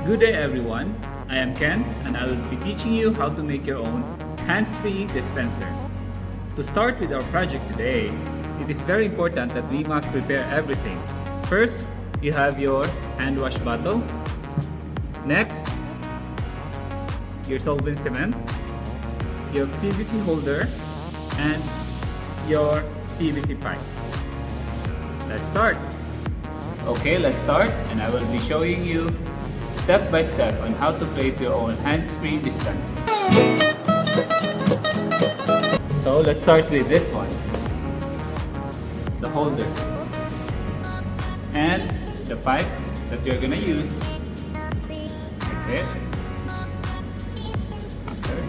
Good day everyone, I am Ken and I will be teaching you how to make your own hands-free dispenser. To start with our project today, it is very important that we must prepare everything. First, you have your hand wash bottle. Next, your solvent cement, your PVC holder, and your PVC pipe. Let's start. Okay, let's start and I will be showing you step by step on how to create your own hands-free dispenser. So let's start with this one, the holder, and the pipe that you're gonna use. Okay. Insert.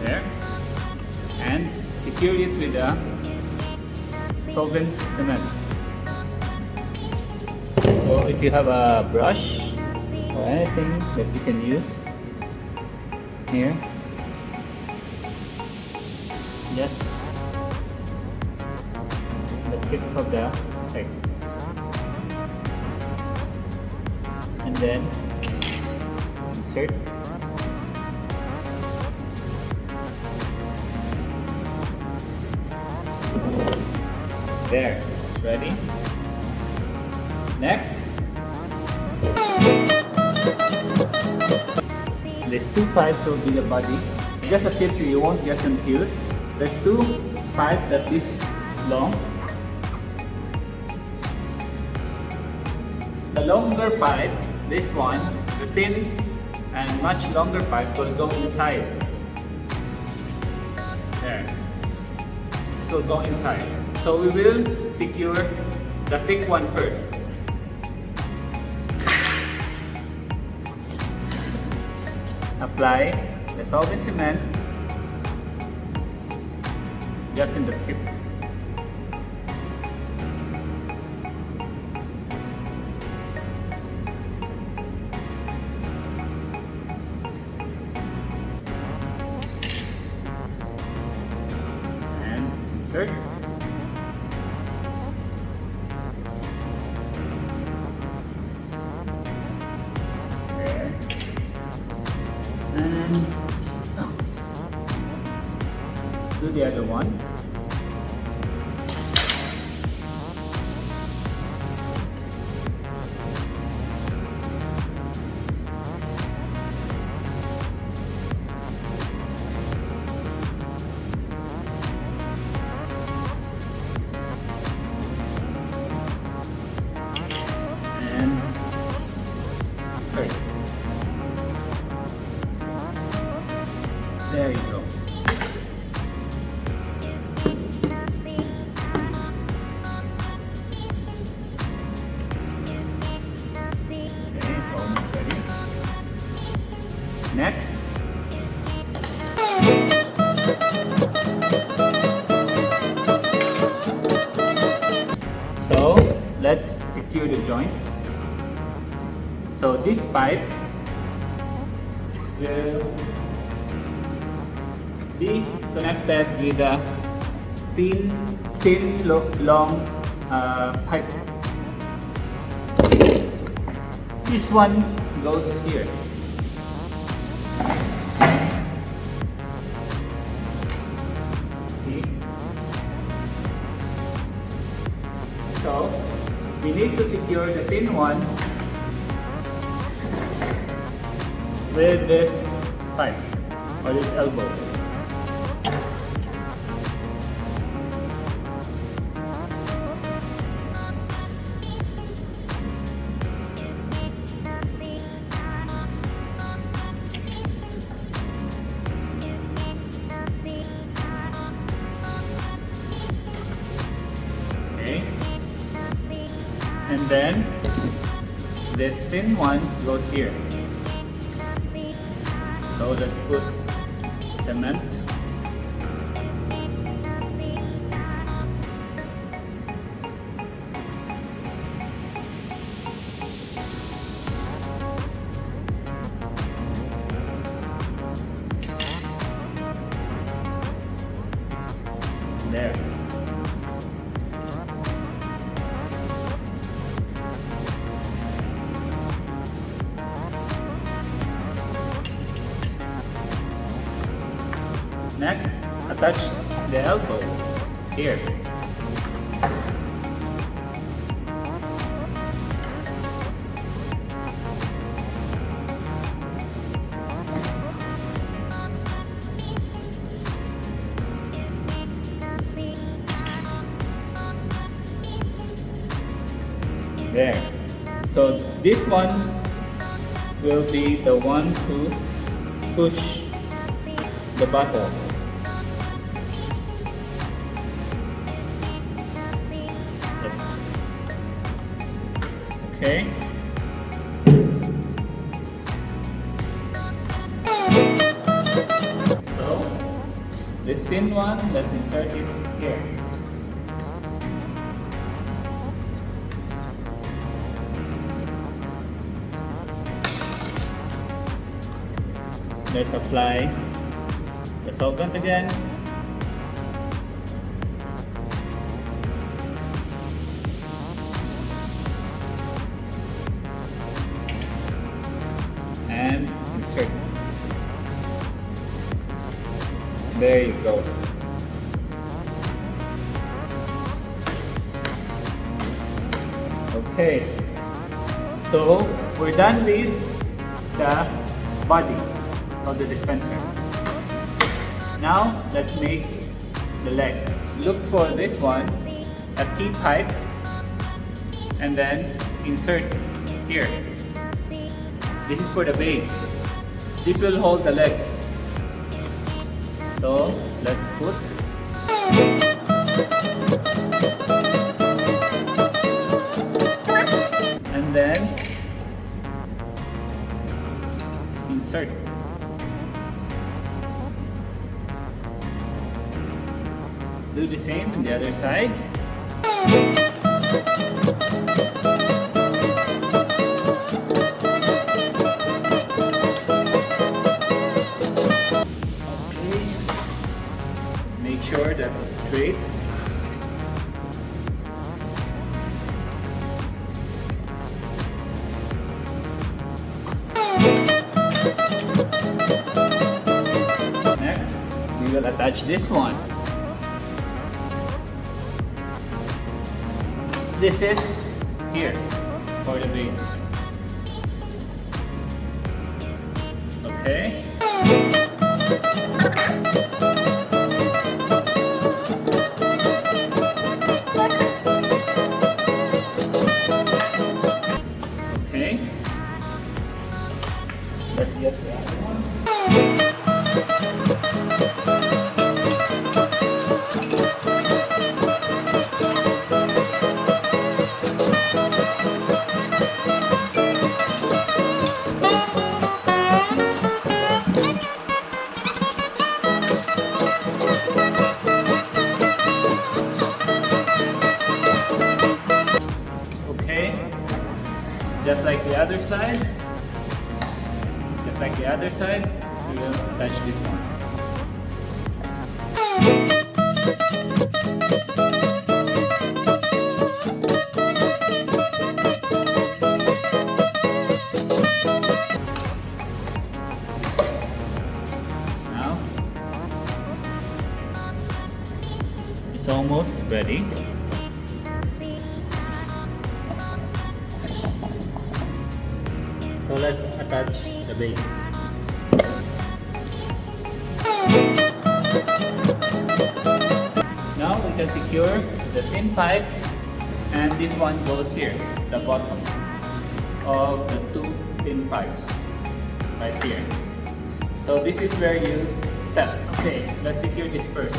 There. And secure it with a solvent cement. So if you have a brush or anything that you can use here, just the tip of the egg, and then insert. There, it's ready. Next, these two pipes will be the body. Just a tip so you won't get confused. There's two pipes that is long. The longer pipe, this one, the thin and much longer pipe will go inside. There. It will go inside. So we will secure the thick one first. Apply the solvent cement just in the tip. And insert. And do the other one. And sorry. There you go. Okay, it's almost ready. Next. So let's secure the joints. So these pipes will be connected with a thin long pipe. This one goes here. See? So we need to secure the thin one with this pipe or this elbow. Okay. And then this thin one goes here. So let's put cement. There. Next, attach the elbow here. There. So this one will be the one to push the button. Okay. So this thin one, let's insert it here. Let's apply the solvent again. And insert. There you go. Okay. So we're done with the body of the dispenser. Now let's make the leg. Look for this one, a T-pipe, and then insert here. This is for the base. This will hold the legs. So let's put. And then insert. Do the same on the other side. Okay. Make sure that it's straight. Next, we will attach this one. This is here for the base. Okay. Okay. Let's get the other one. Just like the other side, we will attach this one. Now, it's almost ready. So let's attach the base. Now we can secure the thin pipe, and this one goes here, the bottom of the two thin pipes, right here. So this is where you step. Okay, let's secure this first.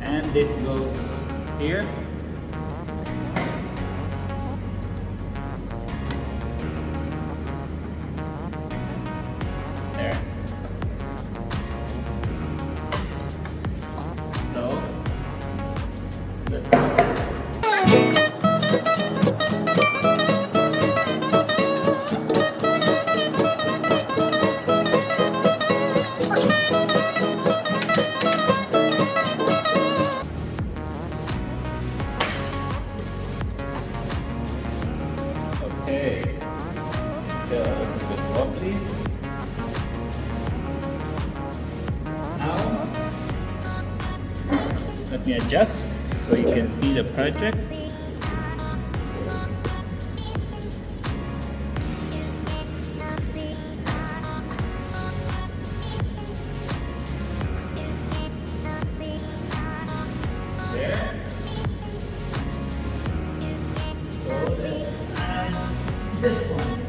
And this goes here. There. So let's Okay. Still a little bit wobbly. Now, let me adjust so you can see the project. There. So let's add this one.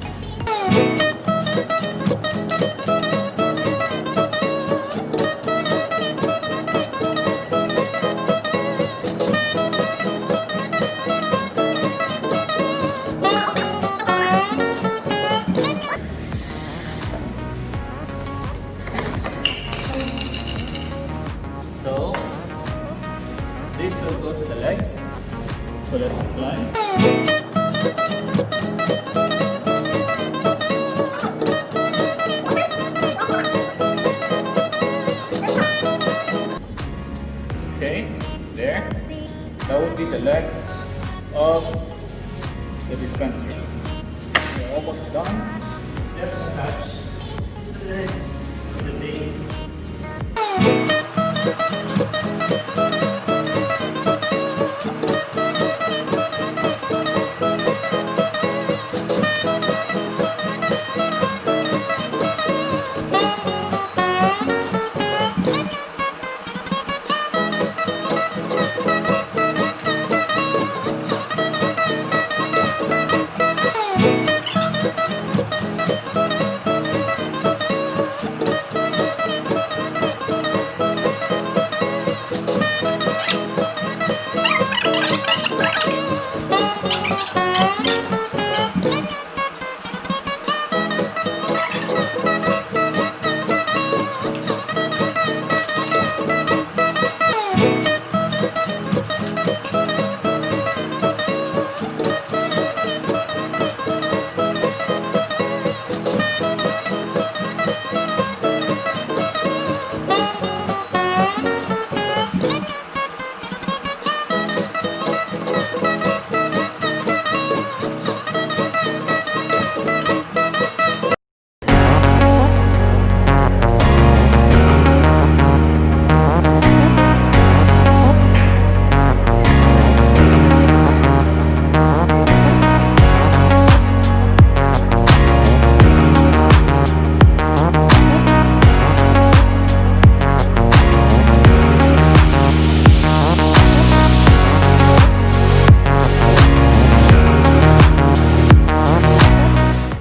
So this will go to the legs. So let's apply. Okay, there. That would be the legs of the dispenser. We're almost done. Let's attach the legs to the base.